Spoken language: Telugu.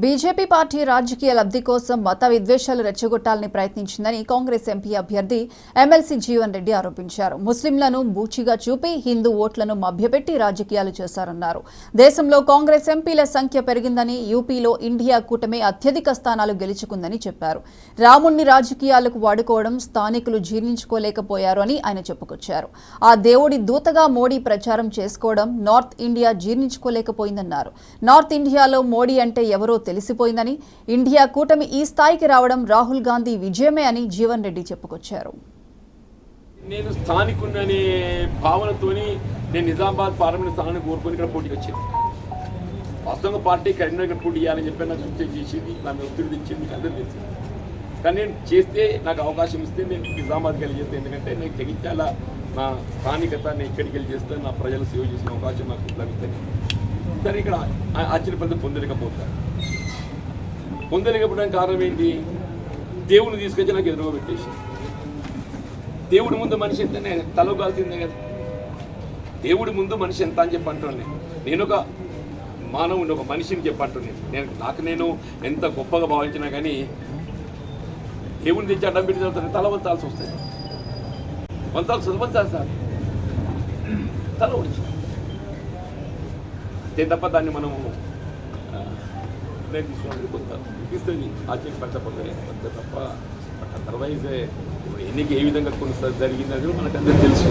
బీజేపీ పార్టీ రాజకీయ లబ్ధి కోసం మత విద్వేషాలు రెచ్చగొట్టాలని ప్రయత్నించిందని కాంగ్రెస్ ఎంపీ అభ్యర్థి ఎమ్మెల్సీ జీవన్ రెడ్డి ఆరోపించారు. ముస్లింలను బూచిగా చూపి హిందూ ఓట్లను మభ్యపెట్టి రాజకీయాలు చేశారన్నారు. దేశంలో కాంగ్రెస్ ఎంపీల సంఖ్య పెరిగిందని, యూపీలో ఇండియా కూటమి అత్యధిక స్థానాలు గెలుచుకుందని చెప్పారు. రాముణ్ణి రాజకీయాలకు వాడుకోవడం స్థానికులు జీర్ణించుకోలేకపోయారు అని ఆయన చెప్పుకొచ్చారు. ఆ దేవుడి దూతగా మోడీ ప్రచారం చేసుకోవడం నార్త్ ఇండియా జీర్ణించుకోలేకపోయిందన్నారు. నార్త్ ఇండియాలో మోడీ అంటే ఎవరో తెలిసిపోయిందని, ఇండియా కూటమి ఈ స్థాయికి రావడం రాహుల్ గాంధీ విజయమే అని జీవన్ రెడ్డి చెప్పుకొచ్చారు. నేను స్థానికున్ననే భావనతోని నేను నిజామాబాద్ పార్లమెంట్ స్థానాన్ని కోరుకొని ఇక్కడ పోటీకి వచ్చాను. వాస్తవంగా పార్టీ కరీంనగర్ పోటీ చేయాలని చెప్పి నాకు సూచన చేసింది, నా ఒత్తిడి తెచ్చింది, అందరూ తెలిసింది. కానీ నేను చేస్తే నాకు అవకాశం ఇస్తే నేను నిజామాబాద్కి వెళ్ళి చేస్తాను. ఎందుకంటే నేను జగిత్యాల నా స్థానికత నేను ఇక్కడికి వెళ్ళి చేస్తే నా ప్రజలు సేవ చేసిన అవకాశం నాకు లభిస్తుంది. సరే, ఇక్కడ ఆశ్చర్య ఫలితం పొందలేకపోవడానికి కారణం ఏంటి? దేవుని తీసుకొచ్చి నాకు ఎదురుగా పెట్టేసి, దేవుడి ముందు మనిషి ఎంత తలగాల్సిందే కదా. దేవుడి ముందు మనిషి ఎంత అని చెప్పి అంటున్నాను. నేను ఒక మానవుని, ఒక మనిషిని చెప్పి అంటున్నాను. నేను ఎంత గొప్పగా భావించినా కానీ దేవుని తెచ్చి అడ్డం పెట్టి తర్వాత తల వంచాల్సి వస్తుంది. వంచాలి సార్, తల వచ్చి అంతే తప్ప దాన్ని మనము తీసుకున్నది కొంత ఇస్తుంది ఆశ్చర్యపడకపోతే అంతే తప్ప. అదర్వైజ్ ఎన్నిక ఏ విధంగా కొనసాగి జరిగిందని మనకు అందరికీ తెలుసు.